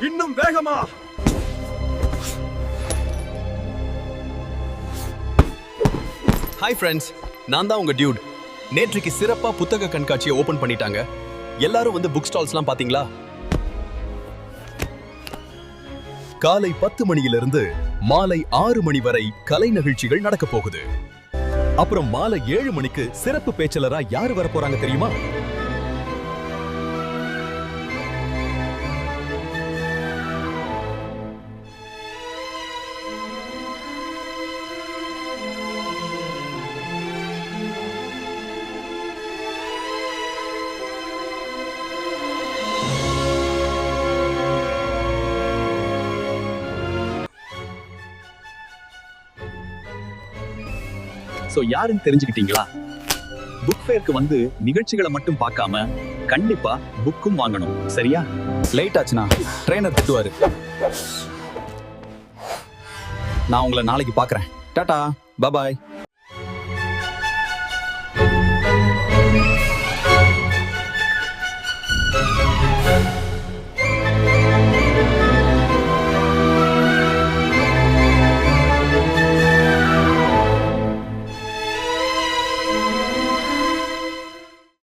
இன்னும் வேகமா. Hi friends, நான் தான் உங்க டியூட். நேற்றுக்கு சிறப்பா புத்தக கண்காட்சியை ஓபன் பண்ணிட்டாங்க. எல்லாரும் வந்து புக் ஸ்டால்ஸ்லாம் பாத்தீங்களா? காலை 10 மணியிலிருந்து மாலை 6 மணி வரை கலை நிகழ்ச்சிகள் நடக்க போகுது. அப்புறம் மாலை 7 மணிக்கு சிறப்பு பேச்சாளரா யார் வர போறாங்க தெரியுமா? சோ யாருன்னு தெரிஞ்சுக்கிட்டீங்களா? புக் ஃபேருக்கு வந்து நிகழ்ச்சிகளை மட்டும் பார்க்காம கண்டிப்பா புக்கும் வாங்கணும். சரியா? லேட் ஆச்சுனா ட்ரெயினர் திட்டுவாரு. நான் உங்களை நாளைக்கு பார்க்கறேன். டாடா, பாய்.